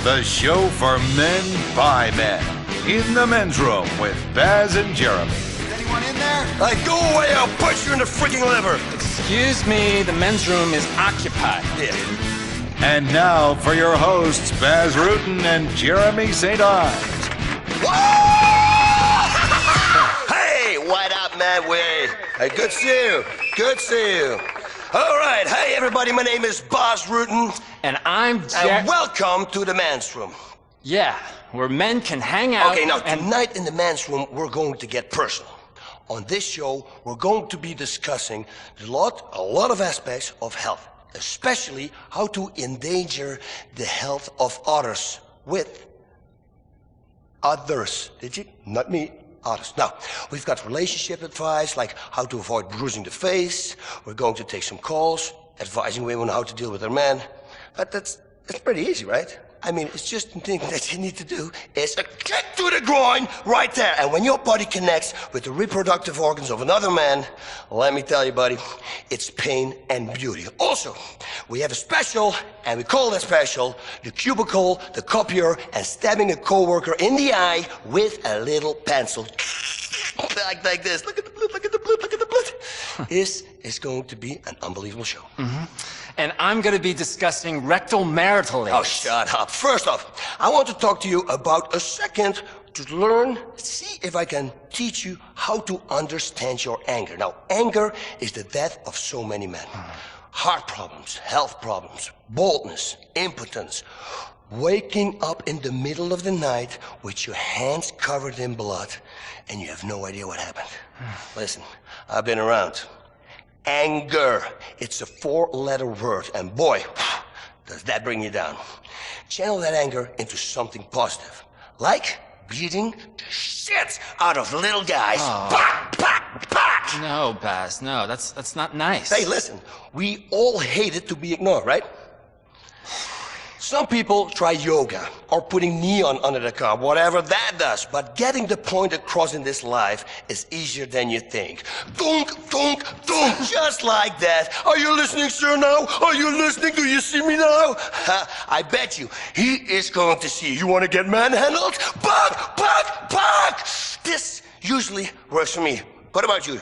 the show for men by men. In the men's room with Baz and Jeremy. Is anyone in there? Hey, go away, I'll punch you in the freaking liver. Excuse me, the men's room is occupied. Yeah. And now for your hosts, Baz Rutten and Jeremy St. Ives. Hey, what up, man? Hey, good to see you. Good to see you. All right, hey, everybody, my name is Baz Rutten. And I'm And welcome to the men's room. Yeah, where men can hang out. Okay, now, tonight in the men's room, we're going to get personal. On this show, we're going to be discussing a lot of aspects of health, especially how to endanger the health of others with others. Did you? Not me. Others. Now, we've got relationship advice, like how to avoid bruising the face. We're going to take some calls, advising women how to deal with their men. But that's pretty easy, right? I mean, it's just the thing that you need to do is a kick to the groin right there. And when your body connects with the reproductive organs of another man, let me tell you, buddy, it's pain and beauty. Also, we have a special, and we call that special the cubicle, the copier, and stabbing a coworker in the eye with a little pencil. like this. Look at the blood, look at the blood, look at the blood. This is going to be an unbelievable show. Mm-hmm. And I'm going to be discussing rectal marital aids. Oh, shut up. First off, I want to talk to you about a second to learn, see if I can teach you how to understand your anger. Now, anger is the death of so many men. Heart problems, health problems, boldness, impotence, waking up in the middle of the night with your hands covered in blood and you have no idea what happened. Listen, I've been around. Anger. It's a 4-letter word, and boy, does that bring you down. Channel that anger into something positive, like beating the shit out of little guys. Pack, pack, pack. No, Baz, no, that's not nice. Hey, listen, we all hate it to be ignored, right? Some people try yoga or putting neon under the car, whatever that does. But getting the point across in this life is easier than you think. Dunk, dunk, dunk, just like that. Are you listening, sir, now? Are you listening? Do you see me now? I bet you he is going to see you. You want to get manhandled? Pack, pack, pack. This usually works for me. What about you?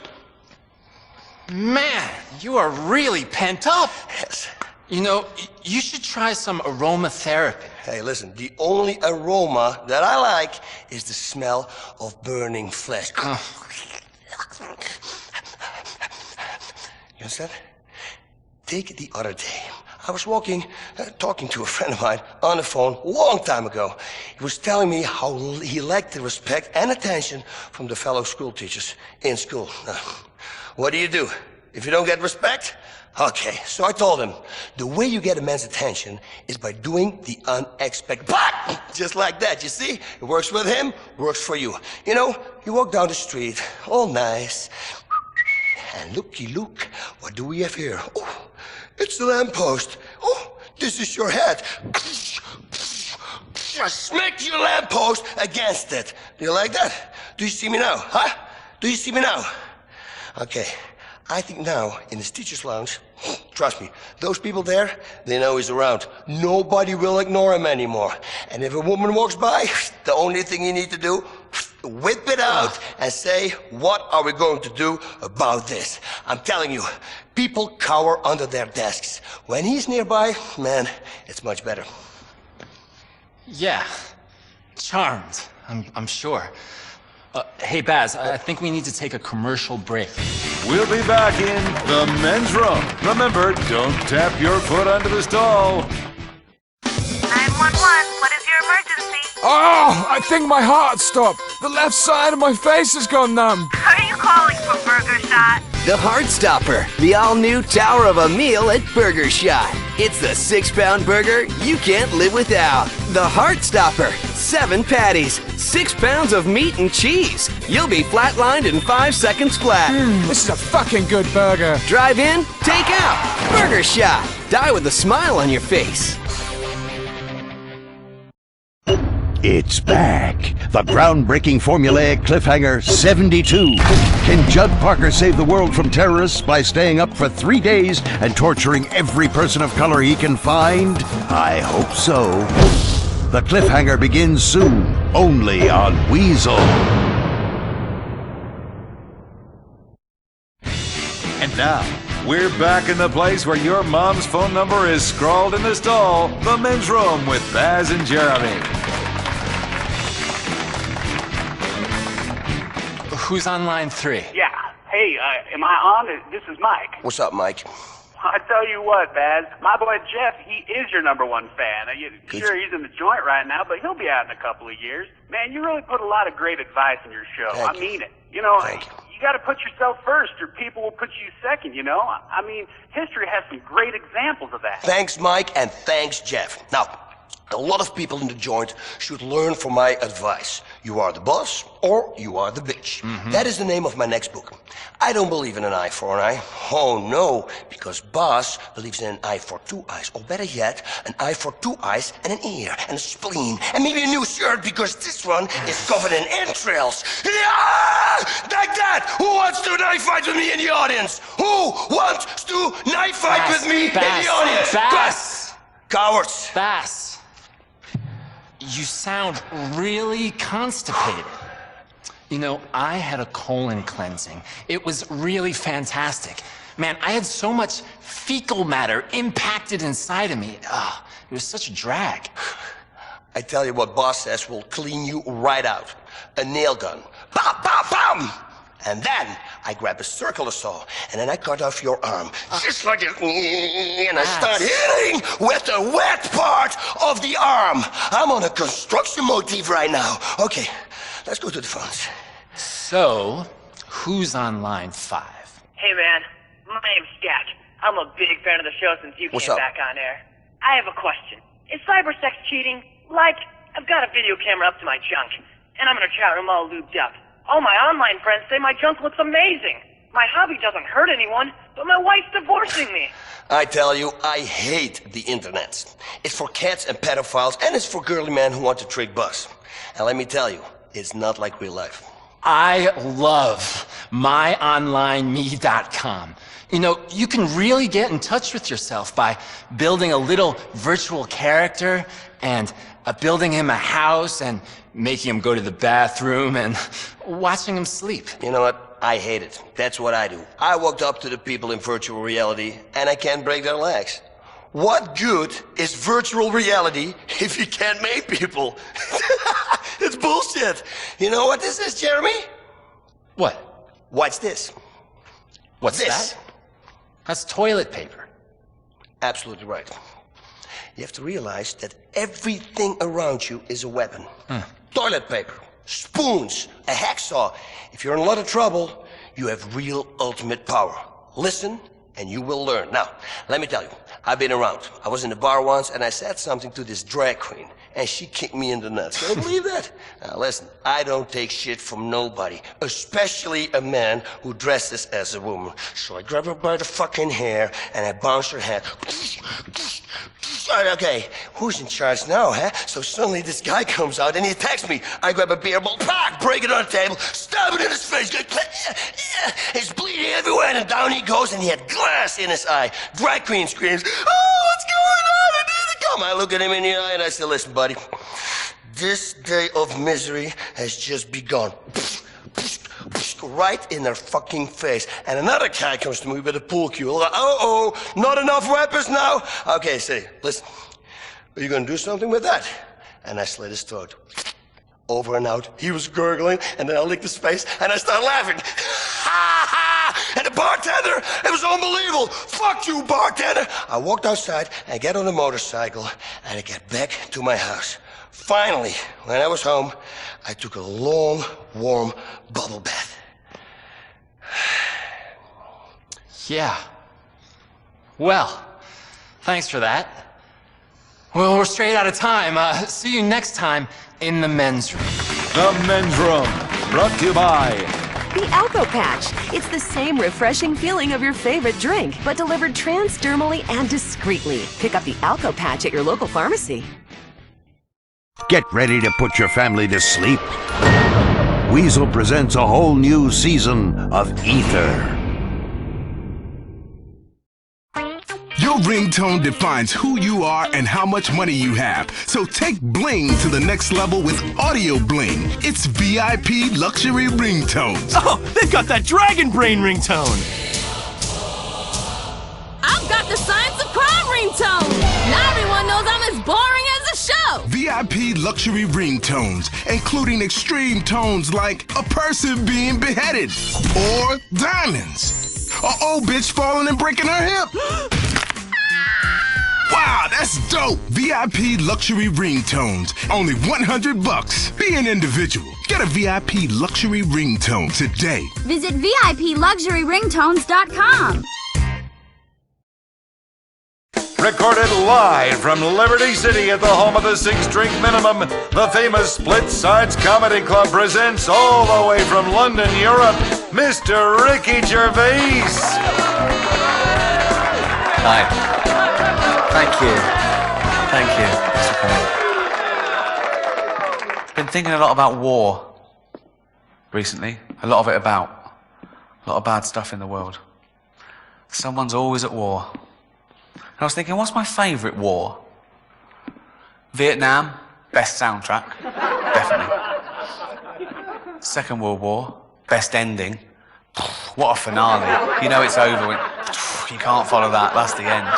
Man, you are really pent up. Yes. You know, you should try some aromatherapy. Hey, listen, the only aroma that I like is the smell of burning flesh. You understand? Take the other day. I was talking to a friend of mine on the phone a long time ago. He was telling me how he lacked the respect and attention from the fellow school teachers in school. Now, what do you do if you don't get respect? Okay, so I told him, the way you get a man's attention is by doing the unexpected. Just like that, you see? It works with him, works for you. You know, you walk down the street, all nice, and looky look, what do we have here? Oh, it's the lamppost. Oh, this is your head. Smack your lamppost against it. Do you like that? Do you see me now, huh? Do you see me now? Okay. I think now, in this teacher's lounge, trust me, those people there, they know he's around. Nobody will ignore him anymore. And if a woman walks by, the only thing you need to do, whip it out and say, what are we going to do about this? I'm telling you, people cower under their desks. When he's nearby, man, it's much better. Yeah, charmed, I'm sure. Hey, Baz, I think we need to take a commercial break. We'll be back in the men's room. Remember, don't tap your foot under the stall. 911, what is your emergency? Oh, I think my heart stopped. The left side of my face has gone numb. Are you calling for Burger Shot? The Heart Stopper, the all-new tower of a meal at Burger Shot. It's the 6-pound burger you can't live without. The Heart Stopper, 7 patties, 6 pounds of meat and cheese. You'll be flatlined in 5 seconds flat. This is a fucking good burger. Drive in, take out. Burger Shot. Die with a smile on your face. It's back. The groundbreaking formulaic cliffhanger 72. Can Judd Parker save the world from terrorists by staying up for 3 days and torturing every person of color he can find? I hope so. The cliffhanger begins soon, only on Weasel. And now, we're back in the place where your mom's phone number is scrawled in the stall, the men's room with Baz and Jeremy. Who's on line 3? Yeah. Hey, am I on? This is Mike. What's up, Mike? I tell you what, Baz, my boy Jeff, he is your #1 fan. Sure, he's in the joint right now, but he'll be out in a couple of years. Man, you really put a lot of great advice in your show. Thank I you. mean it. You know, Thank you. you got to put yourself first, or people will put you second, you know? I mean, history has some great examples of that. Thanks, Mike, and thanks, Jeff. Now, a lot of people in the joint should learn from my advice. You are the boss, or you are the bitch. That is the name of my next book. I don't believe in an eye for an eye. Oh, no, because boss believes in an eye for 2 eyes. Or better yet, an eye for 2 eyes and an ear and a spleen. And maybe a new shirt, because this one is covered in entrails. Yeah! Like that! Who wants to knife fight with me in the audience? Who wants to knife fight with me in the audience? Bass! Cowards! Bass! You sound really constipated. You know, I had a colon cleansing. It was really fantastic. Man, I had so much fecal matter impacted inside of me. It was such a drag. I tell you what boss says will clean you right out. A nail gun. Bam, bam, bam! And then I grab a circular saw, and then I cut off your arm. Just like this. And I start hitting with the wet part of the arm. I'm on a construction motif right now. Okay, let's go to the phones. So, who's on line 5? Hey man, my name's Jack. I'm a big fan of the show since you What's came up? back on air. I have a question. Is cybersex cheating? Like, I've got a video camera up to my junk, and I'm in a chat room all lubed up. All my online friends say my junk looks amazing. My hobby doesn't hurt anyone, but my wife's divorcing me. I tell you, I hate the internet. It's for cats and pedophiles, and it's for girly men who want to trick bus. And let me tell you, it's not like real life. I love myonlineme.com. You know, you can really get in touch with yourself by building a little virtual character and building him a house and making him go to the bathroom and watching him sleep. You know what? I hate it. That's what I do. I walked up to the people in virtual reality, and I can't break their legs. What good is virtual reality if you can't make people? It's bullshit. You know what this is, Jeremy? What? Watch this. What's This. that? That's toilet paper. Absolutely right. You have to realize that everything around you is a weapon. Toilet paper, spoons, a hacksaw. If you're in a lot of trouble, you have real ultimate power. Listen, and you will learn. Now, let me tell you, I've been around. I was in the bar once, and I said something to this drag queen, and she kicked me in the nuts. Can you believe that? Now, listen, I don't take shit from nobody, especially a man who dresses as a woman. So I grab her by the fucking hair, and I bounce her head. Okay, who's in charge now, huh? So suddenly this guy comes out and he attacks me. I grab a beer bottle, break it on the table, stab it in his face. He's bleeding everywhere, and down he goes, and he had glass in his eye. Drag queen screams, "Oh, what's going on? I need to come." I look at him in the eye and I say, "Listen, buddy, this day of misery has just begun." Right in their fucking face. And another guy comes to me with a pool cue. Like, uh-oh, not enough weapons now? Okay, say, listen, are you gonna do something with that? And I slit his throat. Over and out. He was gurgling, and then I licked his face, and I started laughing. Ha ha! And the bartender, it was unbelievable. Fuck you, bartender. I walked outside, I get on a motorcycle, and I get back to my house. Finally, when I was home, I took a long, warm bubble bath. Yeah. Well, thanks for that. Well, we're straight out of time. See you next time in the men's room. The men's room, brought to you by The Alco Patch. It's the same refreshing feeling of your favorite drink, but delivered transdermally and discreetly. Pick up the Alco Patch at your local pharmacy. Get ready to put your family to sleep. Weasel presents a whole new season of Ether. You Your ringtone defines who you are and how much money you have. So take bling to the next level with Audio Bling. It's VIP luxury ringtones. Oh, they've got that dragon brain ringtone. I've got the science of crime ringtone. Now everyone knows I'm as boring as a show. VIP luxury ringtones, including extreme tones like a person being beheaded or diamonds. An old bitch falling and breaking her hip. Wow, that's dope. VIP luxury ringtones, only $100. Be an individual. Get a VIP luxury ringtone today. Visit VIPLuxuryRingtones.com. Recorded live from Liberty City at the home of the 6-drink minimum, the famous Split Sides Comedy Club presents all the way from London, Europe, Mr. Ricky Gervais. Hi. Thank you. Thank you. It's okay. Been thinking a lot about war recently. A lot of it about. A lot of bad stuff in the world. Someone's always at war. And I was thinking, what's my favourite war? Vietnam, best soundtrack, definitely. Second World War, best ending. What a finale. You know it's over when you can't follow that, that's the end.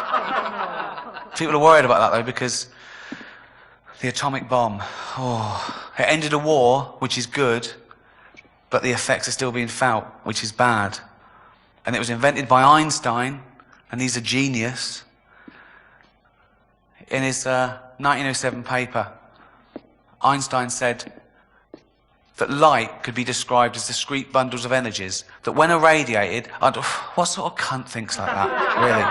People are worried about that though because the atomic bomb, it ended a war, which is good, but the effects are still being felt, which is bad. And it was invented by Einstein, and he's a genius. In his 1907 paper, Einstein said that light could be described as discrete bundles of energies that when irradiated, what sort of cunt thinks like that, really?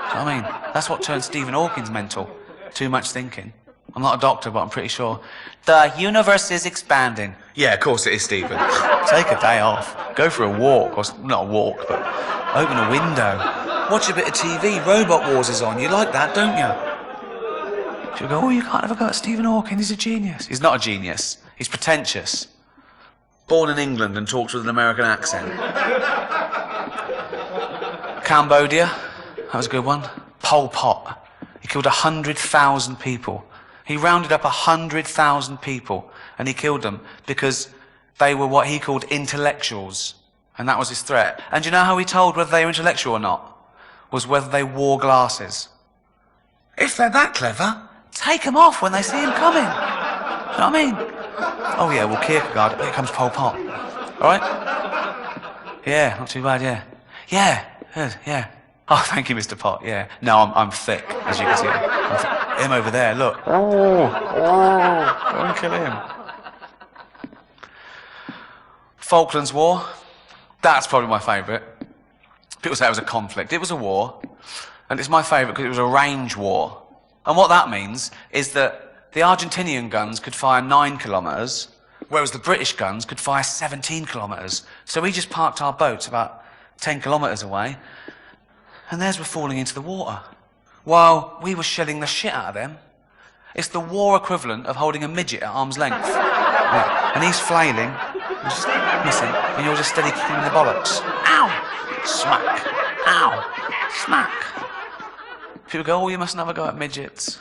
Do you know what I mean? That's what turned Stephen Hawking mental. Too much thinking. I'm not a doctor, but I'm pretty sure. The universe is expanding. Yeah, of course it is, Stephen. Take a day off. Go for a walk, or not a walk, but open a window. Watch a bit of TV. Robot Wars is on. You like that, don't you? She'll go, you can't ever go at Stephen Hawking, he's a genius. He's not a genius. He's pretentious. Born in England and talks with an American accent. Cambodia, that was a good one. Pol Pot. He killed 100,000 people. He rounded up 100,000 people and he killed them because they were what he called intellectuals. And that was his threat. And do you know how he told whether they were intellectual or not? Was whether they wore glasses. If they're that clever, take them off when they see him coming. You know what I mean? Oh yeah, well Kierkegaard, here comes Pol Pot. Alright? Yeah, not too bad, yeah. Yeah, good, yeah. Oh, thank you, Mr. Pot, yeah. No, I'm thick, as you can see. Him over there, look. Don't kill him. Falklands War, that's probably my favourite. People say it was a conflict. It was a war, and it's my favourite because it was a range war. And what that means is that the Argentinian guns could fire 9 kilometres, whereas the British guns could fire 17 kilometres. So we just parked our boats about 10 kilometres away, and theirs were falling into the water, while we were shelling the shit out of them. It's the war equivalent of holding a midget at arm's length. Yeah. And he's flailing, and just missing, and you're just steady kicking him in the bollocks. Ow! Smack. Ow! Smack. People go, you mustn't have a go at midgets.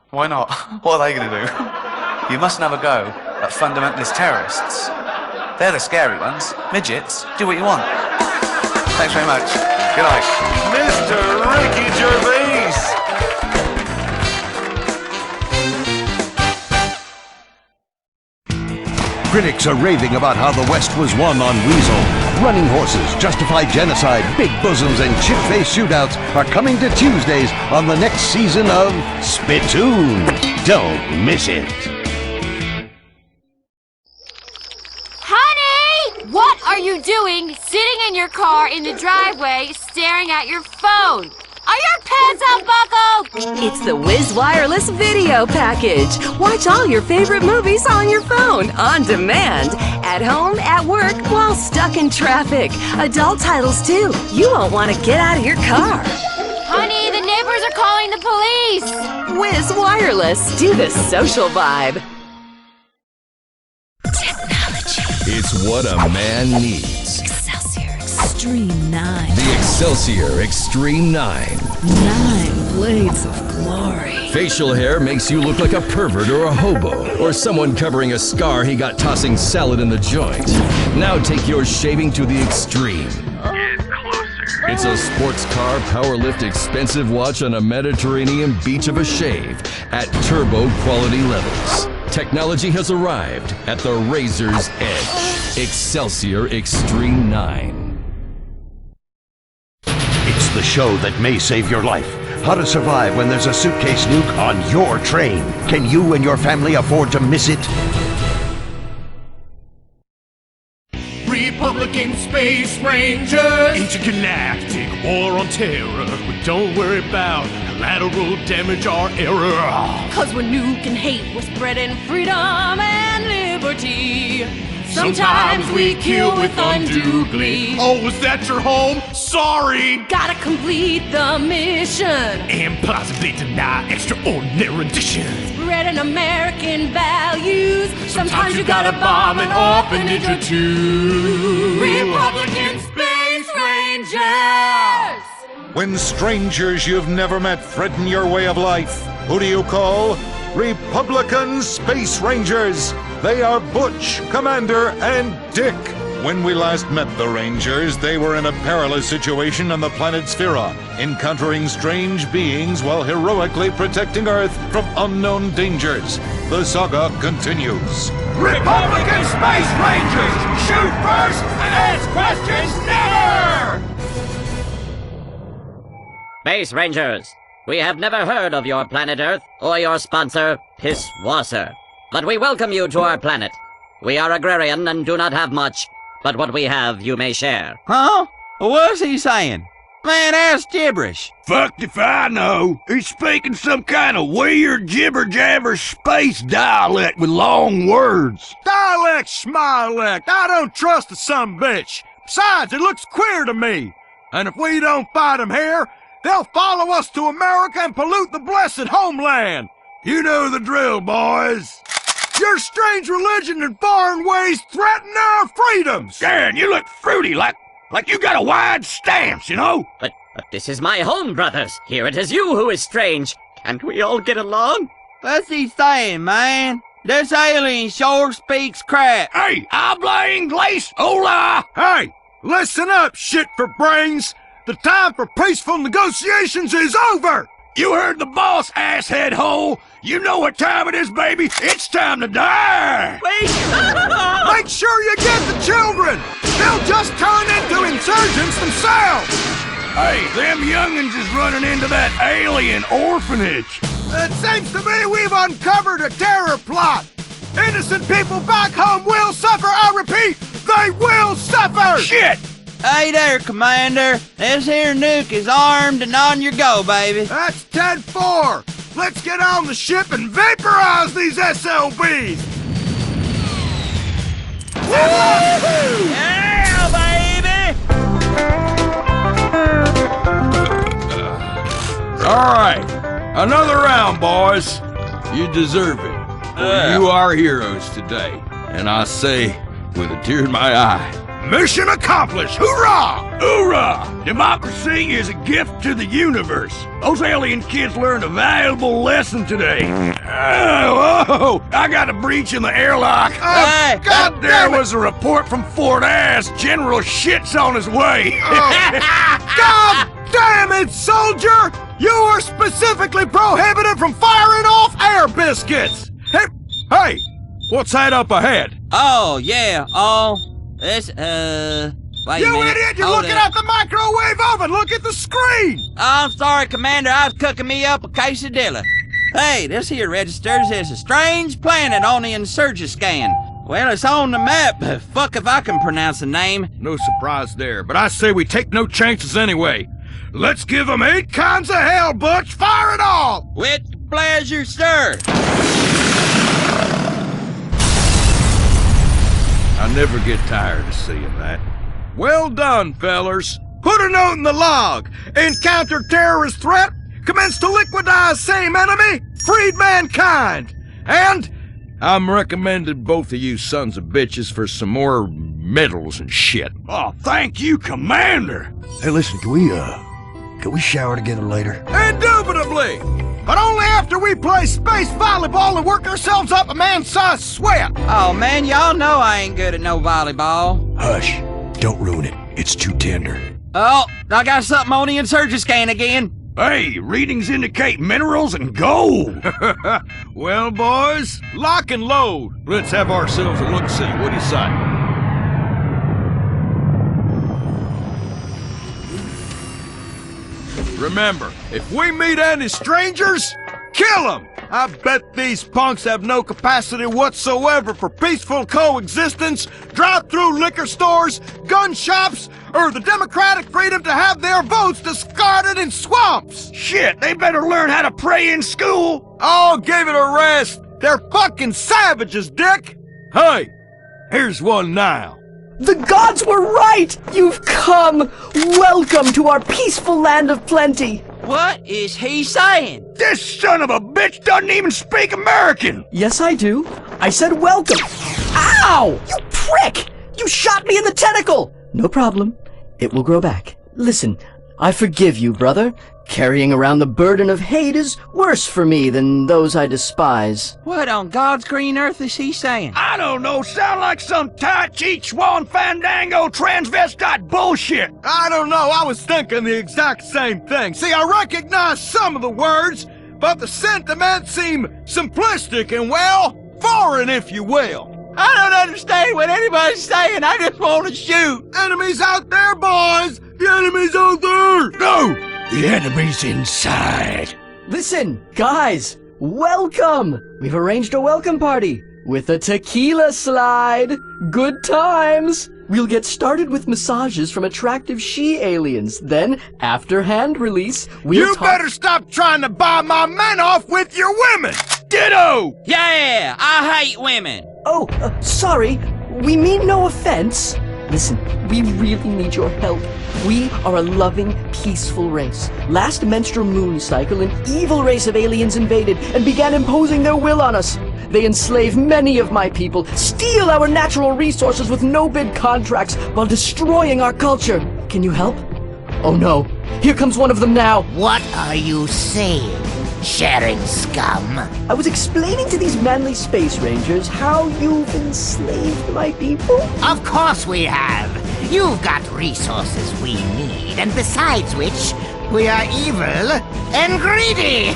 Why not? What are they going to do? You mustn't have a go at fundamentalist terrorists. They're the scary ones. Midgets, do what you want. Thanks very much. Good night. Mr. Ricky Gervais. Critics are raving about how the West was won on Weasel. Running horses, justified genocide, big bosoms, and chip-faced shootouts are coming to Tuesdays on the next season of Spittoon. Don't miss it. Honey! What are you doing sitting in your car in the driveway staring at your phone? Are your pants unbuckled? It's the Wiz Wireless Video Package. Watch all your favorite movies on your phone, on demand, at home, at work, while stuck in traffic. Adult titles, too. You won't want to get out of your car. Honey, the neighbors are calling the police. Wiz Wireless. Do the social vibe. Technology. It's what a man needs. Excelsior Extreme 9. The Excelsior Extreme 9. 9 blades of glory. Facial hair makes you look like a pervert or a hobo, or someone covering a scar he got tossing salad in the joint. Now take your shaving to the extreme. Get closer. It's a sports car, power lift, expensive watch on a Mediterranean beach of a shave at turbo quality levels. Technology has arrived at the razor's edge. Excelsior Extreme 9. It's the show that may save your life. How to survive when there's a suitcase nuke on your train. Can you and your family afford to miss it? Republican Space Rangers! Intergalactic war on terror. But don't worry about collateral damage or error. Cause we're nuking hate, we're spreading freedom and liberty. Sometimes we kill with undue glee. Oh, was that your home? Sorry! Gotta complete the mission. And possibly deny extraordinary additions. Spreading American values. Sometimes you gotta bomb an orphanage or two. Republican Space Rangers! When strangers you've never met threaten your way of life, who do you call? Republican Space Rangers! They are Butch, Commander, and Dick. When we last met the Rangers, they were in a perilous situation on the planet Sphera, encountering strange beings while heroically protecting Earth from unknown dangers. The saga continues. Republican Space Rangers! Shoot first and ask questions never! Space Rangers, we have never heard of your planet Earth or your sponsor, Pisswasser. But we welcome you to our planet. We are agrarian and do not have much, but what we have you may share. Huh? What's he saying? Man, that's gibberish. Fucked if I know. He's speaking some kind of weird jibber-jabber space dialect with long words. Dialect, schmilect, I don't trust the sumbitch. Besides, it looks queer to me. And if we don't fight them here, they'll follow us to America and pollute the blessed homeland. You know the drill, boys. Your strange religion and foreign ways threaten our freedoms! Dan, you look fruity, like you got a wide stance, you know? But this is my home, brothers. Here it is you who is strange. Can't we all get along? What's he saying, man? This alien sure speaks crap. Hey, habla inglés, hola! Hey, listen up, shit for brains! The time for peaceful negotiations is over! You heard the boss, asshead hole! You know what time it is, baby! It's time to die! Wait! Make sure you get the children! They'll just turn into insurgents themselves! Hey, them young'uns is running into that alien orphanage! It seems to me we've uncovered a terror plot! Innocent people back home will suffer, I repeat! They will suffer! Shit! Hey there, Commander. This here nuke is armed and on your go, baby. That's 10-4. Let's get on the ship and vaporize these SLBs! Woo-hoo! Yeah, baby! All right, another round, boys. You deserve it. You are heroes today, and I say with a tear in my eye, mission accomplished! Hoorah! Hoorah! Democracy is a gift to the universe. Those alien kids learned a valuable lesson today. Whoa! I got a breach in the airlock. Hey! God damn, there was a report from Fort Ass. General shit's on his way. God damn it, soldier! You are specifically prohibited from firing off air biscuits! Hey! What's that up ahead? Oh, yeah, this, wait a You minute. idiot! You're Hold looking up. at the microwave oven! Look at the screen! I'm sorry, Commander. I was cooking me up a quesadilla. Hey, this here registers as a strange planet on the insurgent scan. Well, it's on the map, but fuck if I can pronounce the name. No surprise there, but I say we take no chances anyway. Let's give them 8 kinds of hell, Butch! Fire it all! With pleasure, sir. I never get tired of seeing that. Well done, fellers. Put a note in the log. Encounter terrorist threat. Commence to liquidize same enemy. Freed mankind. And I'm recommending both of you sons of bitches for some more medals and shit. Oh, thank you, Commander. Hey, listen, can Can we shower together later? Indubitably! But only after we play space volleyball and work ourselves up a man-sized sweat! Oh, man, y'all know I ain't good at no volleyball. Hush. Don't ruin it. It's too tender. Oh, I got something on the insurgent scan again. Hey, readings indicate minerals and gold. Well, boys, lock and load. Let's have ourselves a look-see. What do you say? Remember, if we meet any strangers, kill them! I bet these punks have no capacity whatsoever for peaceful coexistence, drive-through liquor stores, gun shops, or the democratic freedom to have their votes discarded in swamps! Shit, they better learn how to pray in school! Oh, give it a rest! They're fucking savages, Dick! Hey, here's one now. The gods were right! You've come! Welcome to our peaceful land of plenty! What is he saying? This son of a bitch doesn't even speak American! Yes, I do. I said welcome. Ow! You prick! You shot me in the tentacle! No problem. It will grow back. Listen, I forgive you, brother. Carrying around the burden of hate is worse for me than those I despise. What on God's green earth is he saying? I don't know, sound like some Tai Chi Chuan Fandango transvestite bullshit! I don't know, I was thinking the exact same thing. See, I recognize some of the words, but the sentiments seem simplistic and, well, foreign, if you will. I don't understand what anybody's saying. I just want to shoot. Enemies out there, boys! The enemy's out there! No! The enemy's inside. Listen, guys, welcome! We've arranged a welcome party with a tequila slide. Good times! We'll get started with massages from attractive she-aliens. Then, after hand release, we'll better stop trying to buy my men off with your women! Ditto! Yeah, I hate women. Oh, sorry. We mean no offense. Listen, we really need your help. We are a loving, peaceful race. Last menstrual moon cycle, an evil race of aliens invaded and began imposing their will on us. They enslave many of my people, steal our natural resources with no-bid contracts while destroying our culture. Can you help? Oh no, here comes one of them now. What are you saying, sharing scum? I was explaining to these manly space rangers how you've enslaved my people. Of course we have. You've got resources we need, and besides which, we are evil and greedy.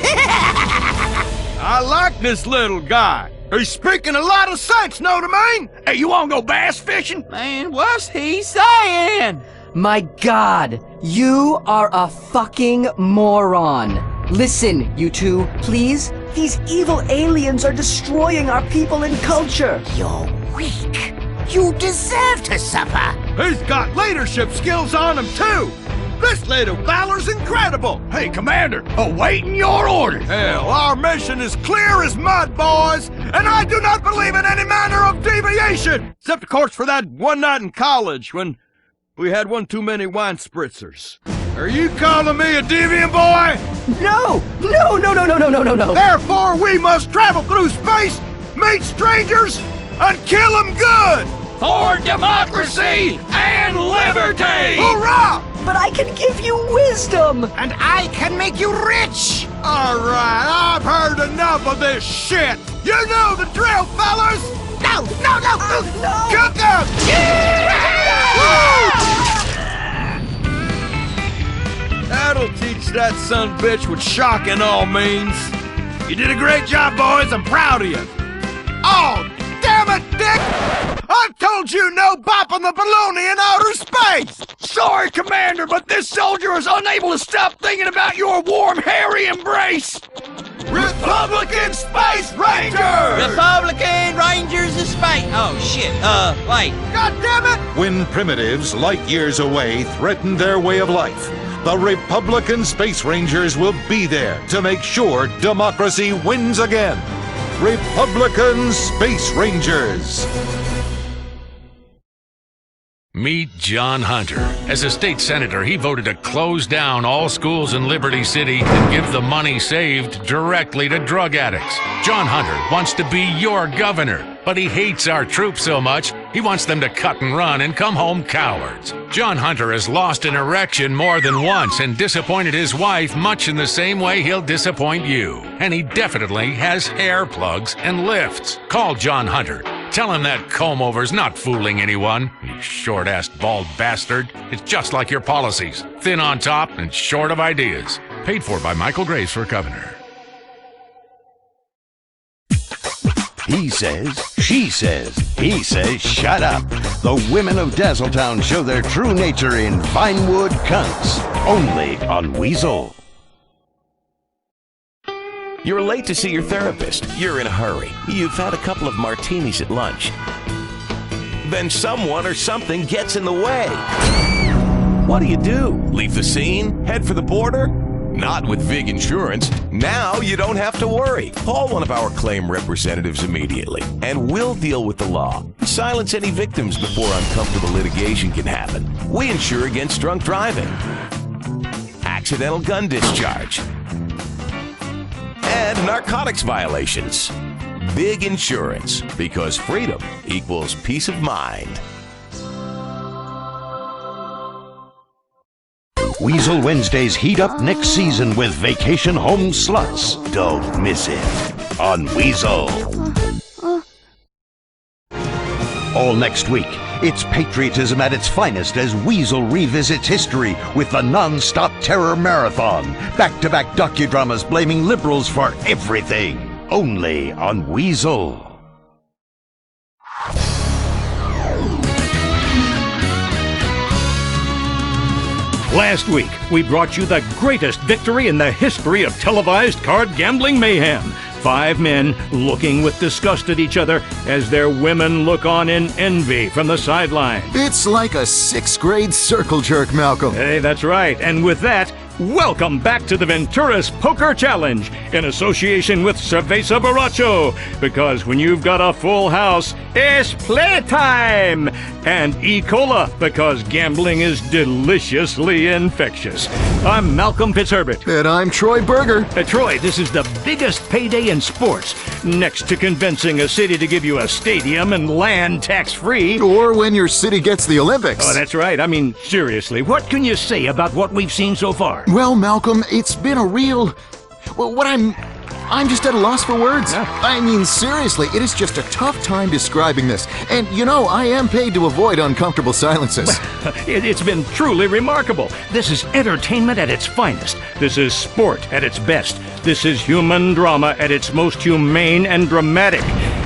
I like this little guy. He's speaking a lot of sense, know what I mean? Hey, you wanna go bass fishing? Man, what's he saying? My God, you are a fucking moron. Listen, you two, please. These evil aliens are destroying our people and culture. You're weak. You deserve to suffer. He's got leadership skills on him, too. This little fella's incredible. Hey, Commander, awaiting your orders. Hell, our mission is clear as mud, boys, and I do not believe in any manner of deviation. Except, of course, for that one night in college when we had one too many wine spritzers. Are you calling me a deviant, boy? No! No! Therefore, we must travel through space, meet strangers, and kill them good! For democracy and liberty! Hurrah! But I can give you wisdom! And I can make you rich! All right, I've heard enough of this shit! You know the drill, fellas! No! Cook up! That'll teach that son bitch what shocking all means. You did a great job, boys. I'm proud of you. Oh, damn it, Dick! I told you no bopping the baloney in outer space! Sorry, Commander, but this soldier is unable to stop thinking about your warm, hairy embrace! Republican Space Rangers! Republican Rangers of Space. Oh, shit. Wait. God damn it! When primitives light years away threaten their way of life, the Republican Space Rangers will be there to make sure democracy wins again. Republican Space Rangers. Meet John Hunter. As a state senator, he voted to close down all schools in Liberty City and give the money saved directly to drug addicts. John Hunter wants to be your governor, but he hates our troops so much, he wants them to cut and run and come home cowards. John Hunter has lost an erection more than once and disappointed his wife much in the same way he'll disappoint you. And he definitely has hair plugs and lifts. Call John Hunter. Tell him that comb-over's not fooling anyone, you short-assed bald bastard. It's just like your policies. Thin on top and short of ideas. Paid for by Michael Graves for governor. He says, she says, he says, shut up. The women of Dazzletown show their true nature in Vinewood Cunts. Only on Weasel. You're late to see your therapist. You're in a hurry. You've had a couple of martinis at lunch. Then someone or something gets in the way. What do? Leave the scene? Head for the border? Not with Vig Insurance. Now you don't have to worry. Call one of our claim representatives immediately, and we'll deal with the law. Silence any victims before uncomfortable litigation can happen. We insure against drunk driving, accidental gun discharge, and narcotics violations. Big Insurance, because freedom equals peace of mind. Weasel Wednesdays heat up next season with Vacation Home Sluts. Don't miss it on Weasel. All next week, it's patriotism at its finest as Weasel revisits history with the non-stop terror marathon. Back-to-back docudramas blaming liberals for everything. Only on Weasel. Last week, we brought you the greatest victory in the history of televised card gambling mayhem. 5 men looking with disgust at each other as their women look on in envy from the sideline. It's like a 6th grade circle jerk, Malcolm. Hey, that's right. And with that, welcome back to the Venturas Poker Challenge in association with Cerveza Borracho. Because when you've got a full house, it's playtime! And E. Cola, because gambling is deliciously infectious. I'm Malcolm Fitzherbert. And I'm Troy Berger. Troy, this is the biggest payday in sports, next to convincing a city to give you a stadium and land tax-free. Or when your city gets the Olympics. Oh, that's right. I mean, seriously, what can you say about what we've seen so far? Well, Malcolm, it's been a real... Well, I'm just at a loss for words. Yeah. I mean, seriously, it is just a tough time describing this. And, you know, I am paid to avoid uncomfortable silences. It's been truly remarkable. This is entertainment at its finest. This is sport at its best. This is human drama at its most humane and dramatic.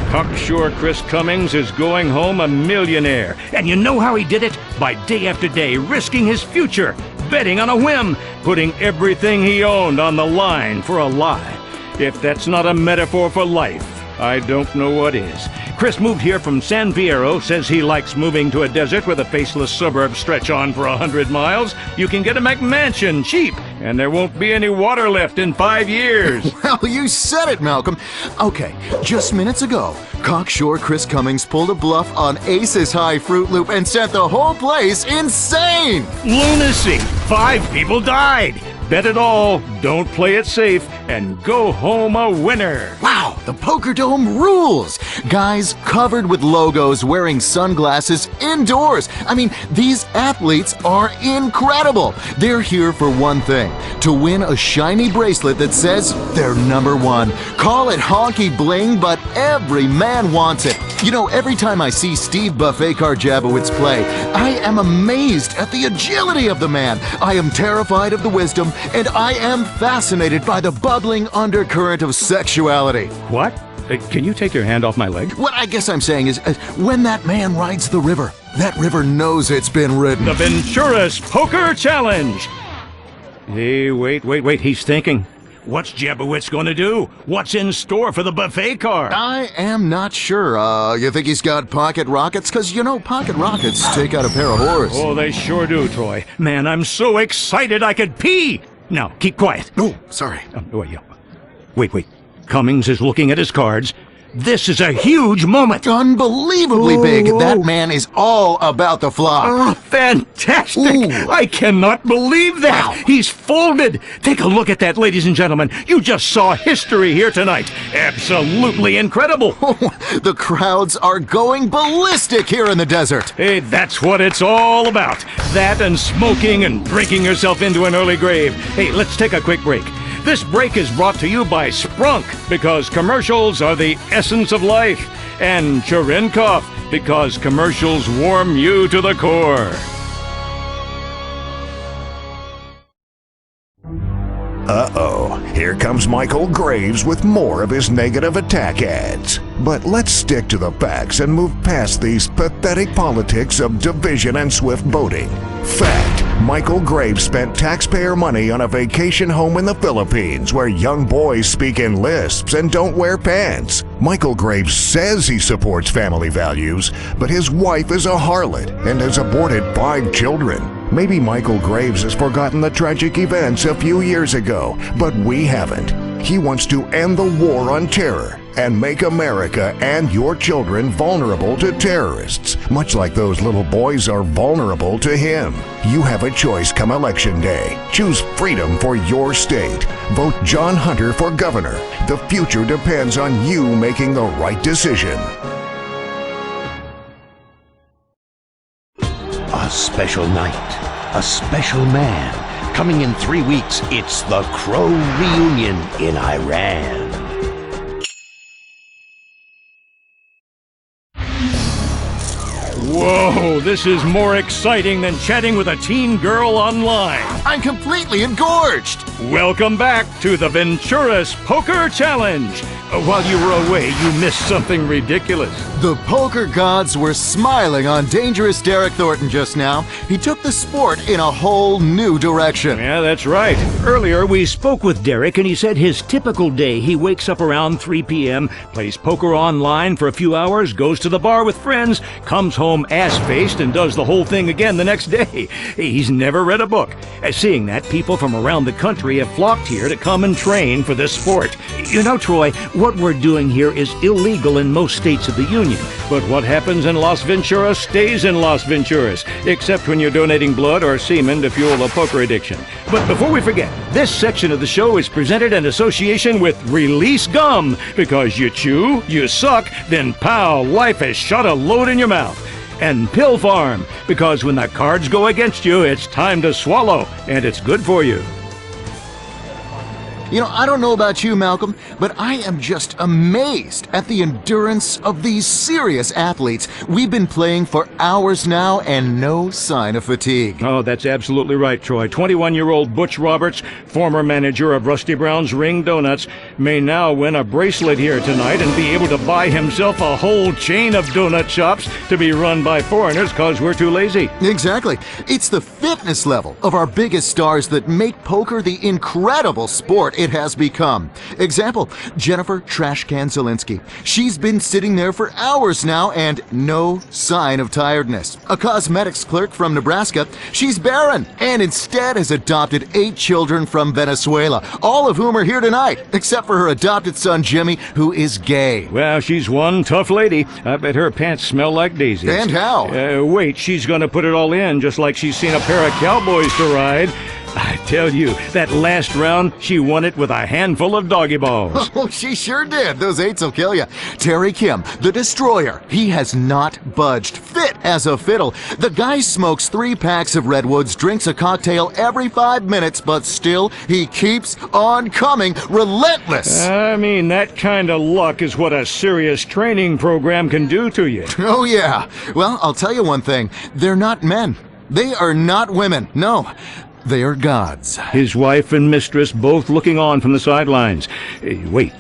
Cocksure Chris Cummings is going home a millionaire. And you know how he did it? By day after day, risking his future, betting on a whim, putting everything he owned on the line for a lie. If that's not a metaphor for life, I don't know what is. Chris moved here from San Fierro, says he likes moving to a desert where the faceless suburbs stretch on for 100 miles. You can get a McMansion cheap, and there won't be any water left in 5 years. Well, you said it, Malcolm. Okay, just minutes ago, cocksure Chris Cummings pulled a bluff on Ace's High Fruit Loop and sent the whole place insane! Lunacy! 5 people died! Bet it all, don't play it safe, and go home a winner. Wow, the Poker Dome rules! Guys covered with logos wearing sunglasses indoors. I mean, these athletes are incredible. They're here for one thing, to win a shiny bracelet that says they're #1. Call it honky bling, but every man wants it. You know, every time I see Steve Buffet Karjabowicz play, I am amazed at the agility of the man. I am terrified of the wisdom, and I am fascinated by the bubbling undercurrent of sexuality. What? Can you take your hand off my leg? What I guess I'm saying is, when that man rides the river, that river knows it's been ridden. The Venturas Poker Challenge! Hey, wait, he's thinking. What's Jabowitz going to do? What's in store for the buffet car? I am not sure. You think he's got pocket rockets? Because, you know, pocket rockets take out a pair of whores. Oh, they sure do, Troy. Man, I'm so excited I could pee! Now, keep quiet. Oh, sorry. Wait. Cummings is looking at his cards. This is a huge moment. Unbelievably big. That man is all about the flop. Oh, fantastic. I cannot believe that. Wow. He's folded. Take a look at that, ladies and gentlemen. You just saw history here tonight. Absolutely incredible. The crowds are going ballistic here in the desert. Hey, that's what it's all about. That and smoking and drinking yourself into an early grave. Hey, let's take a quick break. This break is brought to you by Sprunk, because commercials are the essence of life, and Cherenkov, because commercials warm you to the core. Uh-oh, here comes Michael Graves with more of his negative attack ads. But let's stick to the facts and move past these pathetic politics of division and swift boating. Fact, Michael Graves spent taxpayer money on a vacation home in the Philippines where young boys speak in lisps and don't wear pants. Michael Graves says he supports family values, but his wife is a harlot and has aborted 5 children. Maybe Michael Graves has forgotten the tragic events a few years ago, but we haven't. He wants to end the war on terror and make America and your children vulnerable to terrorists, much like those little boys are vulnerable to him. You have a choice come Election Day. Choose freedom for your state. Vote John Hunter for governor. The future depends on you making the right decision. A special night, a special man. Coming in 3 weeks, it's the Crow Reunion in Iran. Whoa, this is more exciting than chatting with a teen girl online. I'm completely engorged. Welcome back to the Venturas Poker Challenge. While you were away, you missed something ridiculous. The poker gods were smiling on dangerous Derek Thornton just now. He took the sport in a whole new direction. Yeah, that's right. Earlier, we spoke with Derek, and he said his typical day, he wakes up around 3 p.m., plays poker online for a few hours, goes to the bar with friends, comes home ass-faced, and does the whole thing again the next day. He's never read a book. Seeing that, people from around the country have flocked here to come and train for this sport. You know, Troy, what we're doing here is illegal in most states of the Union. But what happens in Las Venturas stays in Las Venturas, except when you're donating blood or semen to fuel a poker addiction. But before we forget, this section of the show is presented in association with Release Gum, because you chew, you suck, then pow, life has shot a load in your mouth. And Pill Farm, because when the cards go against you, it's time to swallow, and it's good for you. You know, I don't know about you, Malcolm, but I am just amazed at the endurance of these serious athletes. We've been playing for hours now and no sign of fatigue. Oh, that's absolutely right, Troy. 21-year-old Butch Roberts, former manager of Rusty Brown's Ring Donuts, may now win a bracelet here tonight and be able to buy himself a whole chain of donut shops to be run by foreigners because we're too lazy. Exactly. It's the fitness level of our biggest stars that make poker the incredible sport it has become. Example, Jennifer Trashcan Zielinski. She's been sitting there for hours now and no sign of tiredness. A cosmetics clerk from Nebraska, she's barren and instead has adopted 8 children from Venezuela, all of whom are here tonight, except for her adopted son Jimmy, who is gay. Well, she's one tough lady. I bet her pants smell like daisies. And how? Wait, she's gonna put it all in, just like she's seen a pair of cowboys to ride. I tell you, that last round, she won it with a handful of doggy balls. Oh, she sure did. Those 8s will kill you. Terry Kim, the Destroyer. He has not budged. Fit as a fiddle. The guy smokes 3 packs of Redwoods, drinks a cocktail every 5 minutes, but still, he keeps on coming. Relentless. I mean, that kind of luck is what a serious training program can do to you. Oh, yeah. Well, I'll tell you one thing. They're not men. They are not women. No. They are gods. His wife and mistress both looking on from the sidelines. Wait.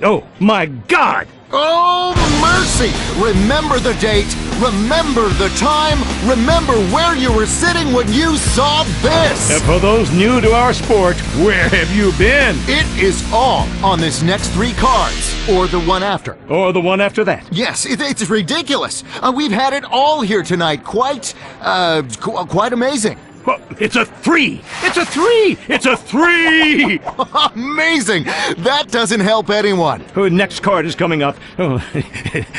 Oh, my God! Oh, mercy! Remember the date. Remember the time. Remember where you were sitting when you saw this. And for those new to our sport, where have you been? It is all on this next 3 cards. Or the one after. Or the one after that. Yes, it's ridiculous. We've had it all here tonight. Quite amazing. Well, it's a 3! It's a 3! It's a 3! Amazing! That doesn't help anyone. Next card is coming up. Oh,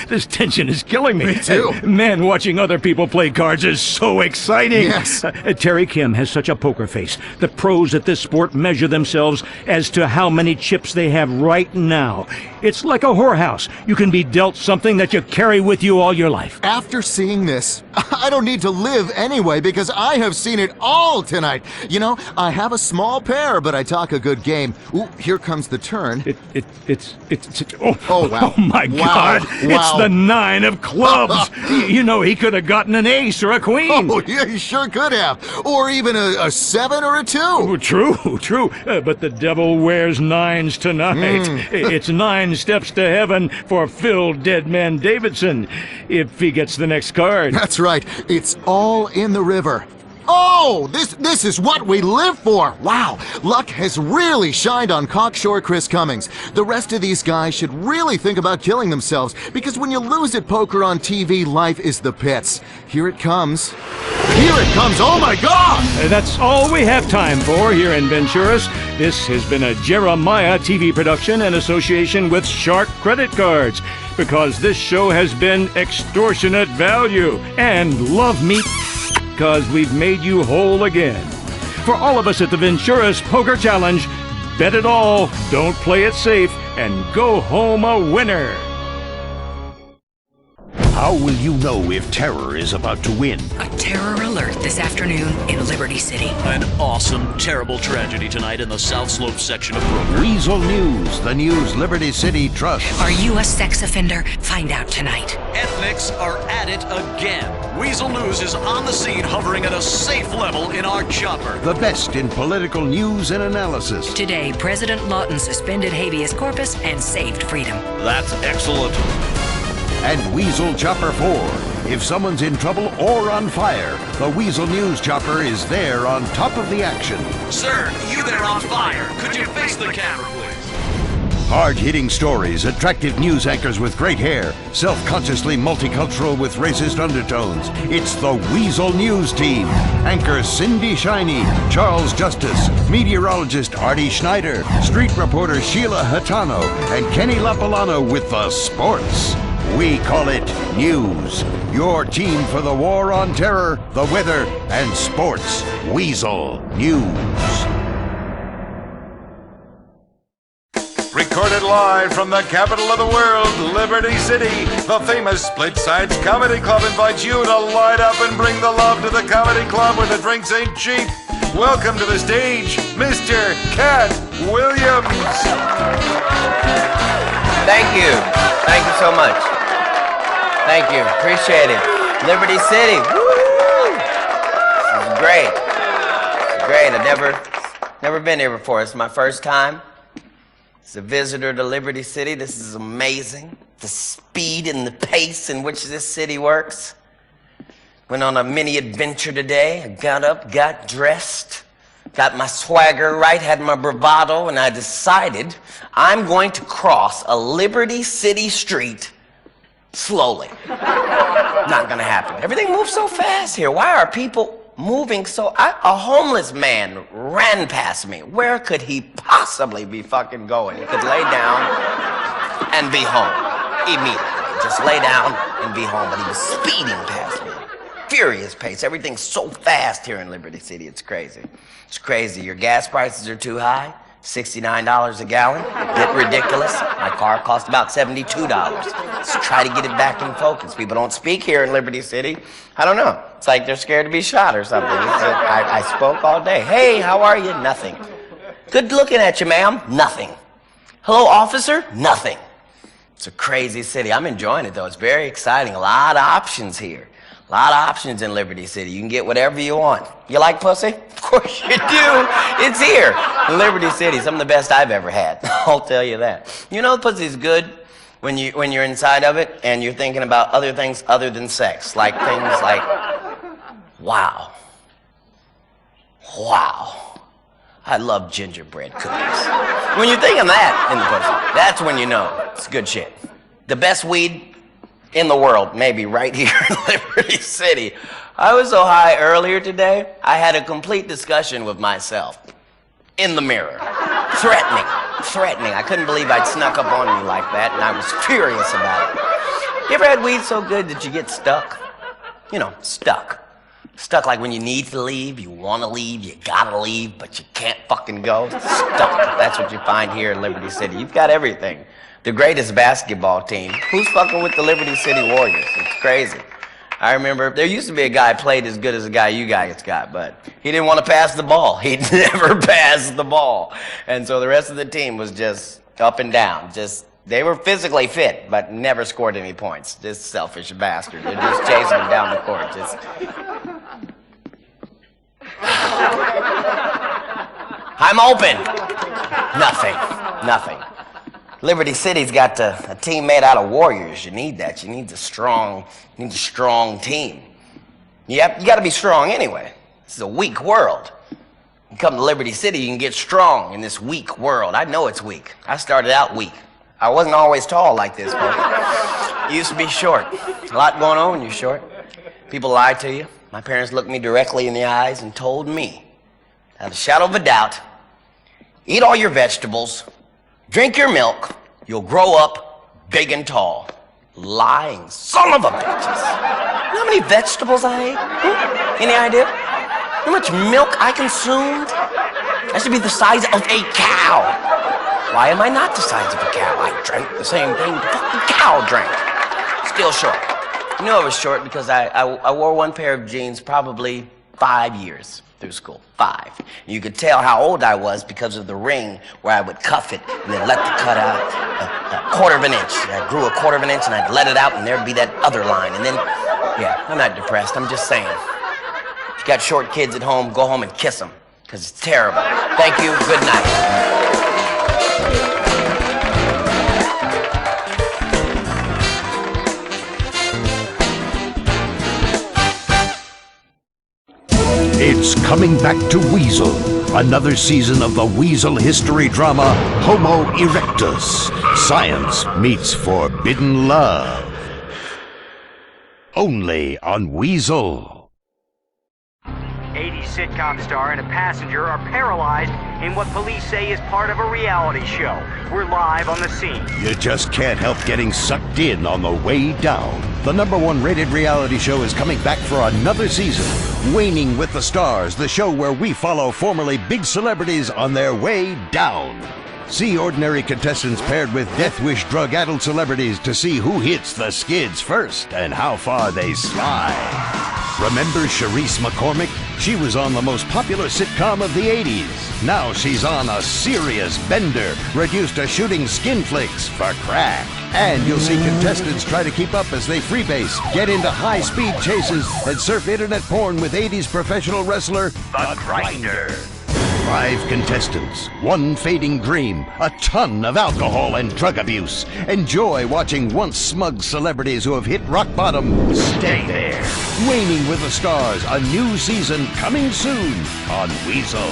this tension is killing me. Me too. Man, watching other people play cards is so exciting. Yes. Terry Kim has such a poker face. The pros at this sport measure themselves as to how many chips they have right now. It's like a whorehouse. You can be dealt something that you carry with you all your life. After seeing this, I don't need to live anyway because I have seen it all tonight. You know, I have a small pair, but I talk a good game. Ooh, here comes the turn. Oh, wow. Oh, my God. Wow. It's the 9 of clubs. You know, he could have gotten an ace or a queen. Oh, yeah, he sure could have. Or even a 7 or a 2. Oh, true. But the devil wears 9s tonight. It's 9 steps to heaven for Phil Deadman Davidson, if he gets the next card. That's right. It's all in the river. Oh, this is what we live for. Wow, luck has really shined on Cocksure Chris Cummings. The rest of these guys should really think about killing themselves because when you lose at poker on TV, life is the pits. Here it comes. Here it comes. Oh, my God. That's all we have time for here in Venturas. This has been a Jeremiah TV production in association with Shark Credit Cards, because this show has been extortionate value, and love me because we've made you whole again. For all of us at the Venturas Poker Challenge, bet it all, don't play it safe, and go home a winner. How will you know if terror is about to win? A terror alert this afternoon in Liberty City. An awesome, terrible tragedy tonight in the South Slope section of Brooklyn. Weasel News, the news Liberty City trusts. Are you a sex offender? Find out tonight. Ethnics are at it again. Weasel News is on the scene, hovering at a safe level in our chopper. The best in political news and analysis. Today, President Lawton suspended habeas corpus and saved freedom. That's excellent. And Weasel Chopper 4. If someone's in trouble or on fire, the Weasel News Chopper is there on top of the action. Sir, you there on fire. Could you face the camera, please? Hard-hitting stories, attractive news anchors with great hair, self-consciously multicultural with racist undertones. It's the Weasel News Team. Anchor Cindy Shiney, Charles Justice, meteorologist Artie Schneider, street reporter Sheila Hatano, and Kenny Lapalano with the sports. We call it News. Your team for the war on terror, the weather, and sports. Weasel News. Recorded live from the capital of the world, Liberty City, the famous Split Sides Comedy Club invites you to light up and bring the love to the comedy club where the drinks ain't cheap. Welcome to the stage, Mr. Cat Williams. Thank you. Thank you so much. Thank you. Appreciate it. Liberty City. Woo! This is great. It's great. I've never been here before. It's my first time. As a visitor to Liberty City, this is amazing. The speed and the pace in which this city works. Went on a mini adventure today. I got up, got dressed, got my swagger right, had my bravado, and I decided I'm going to cross a Liberty City street slowly. Not gonna happen. Everything moves so fast here. Why are people moving so... a homeless man ran past me. Where could he possibly be fucking going? He could lay down and be home immediately. Just lay down and be home. But he was speeding past me. Furious pace. Everything's so fast here in Liberty City. It's crazy. It's crazy. Your gas prices are too high. $69 a gallon. Get ridiculous. My car cost about $72. Let's try to get it back in focus. People don't speak here in Liberty City. I don't know. It's like they're scared to be shot or something. I spoke all day. Hey, how are you? Nothing. Good looking at you, ma'am. Nothing. Hello, officer? Nothing. It's a crazy city. I'm enjoying it, though. It's very exciting. A lot of options here. A lot of options in Liberty City. You can get whatever you want. You like pussy? Of course you do. It's here. In Liberty City, some of the best I've ever had. I'll tell you that. You know pussy's good when you're inside of it and you're thinking about other things other than sex. Like things like, wow. Wow. I love gingerbread cookies. When you're thinking that in the pussy, that's when you know it's good shit. The best weed in the world, maybe right here in Liberty City. I was so high earlier today, I had a complete discussion with myself. In the mirror. Threatening. I couldn't believe I'd snuck up on me like that, and I was furious about it. You ever had weed so good that you get stuck? You know, stuck. Stuck like when you need to leave, you want to leave, you gotta leave, but you can't fucking go. Stuck. That's what you find here in Liberty City. You've got everything. The greatest basketball team. Who's fucking with the Liberty City Warriors? It's crazy. I remember there used to be a guy played as good as the guy you guys got, but he didn't want to pass the ball. He'd never pass the ball. And so the rest of the team was just up and down. They were physically fit, but never scored any points. Just selfish bastards. They're just chasing him down the court. I'm open. Nothing. Liberty City's got a team made out of warriors. You need that. You need a strong team. You got to be strong anyway. This is a weak world. You come to Liberty City, you can get strong in this weak world. I know it's weak. I started out weak. I wasn't always tall like this, but you used to be short. A lot going on when you're short. People lie to you. My parents looked me directly in the eyes and told me, without a shadow of a doubt, eat all your vegetables, drink your milk, you'll grow up big and tall. Lying son of a bitches. You know how many vegetables I ate? Any idea? How much milk I consumed? I should be the size of a cow. Why am I not the size of a cow? I drank the same thing the fucking cow drank. Still short. You know I was short because I wore one pair of jeans probably 5 years through school. 5. You could tell how old I was because of the ring where I would cuff it and then let the cut out a quarter of an inch. I grew a quarter of an inch and I'd let it out and there'd be that other line. And then, yeah, I'm not depressed. I'm just saying. If you got short kids at home, go home and kiss them because it's terrible. Thank you. Good night. It's coming back to Weasel. Another season of the Weasel history drama, Homo Erectus. Science meets forbidden love. Only on Weasel. 80s sitcom star and a passenger are paralyzed in what police say is part of a reality show. We're live on the scene. You just can't help getting sucked in on the way down. The #1 rated reality show is coming back for another season. Waning with the Stars, the show where we follow formerly big celebrities on their way down. See ordinary contestants paired with death wish drug-addled celebrities to see who hits the skids first and how far they slide. Remember Charisse McCormick? She was on the most popular sitcom of the 80s. Now she's on a serious bender, reduced to shooting skin flicks for crack. And you'll see contestants try to keep up as they freebase, get into high-speed chases, and surf internet porn with 80s professional wrestler, The Grinder. 5 contestants, 1 fading dream, a ton of alcohol and drug abuse. Enjoy watching once smug celebrities who have hit rock bottom stay there. Waning with the Stars, a new season coming soon on Weasel.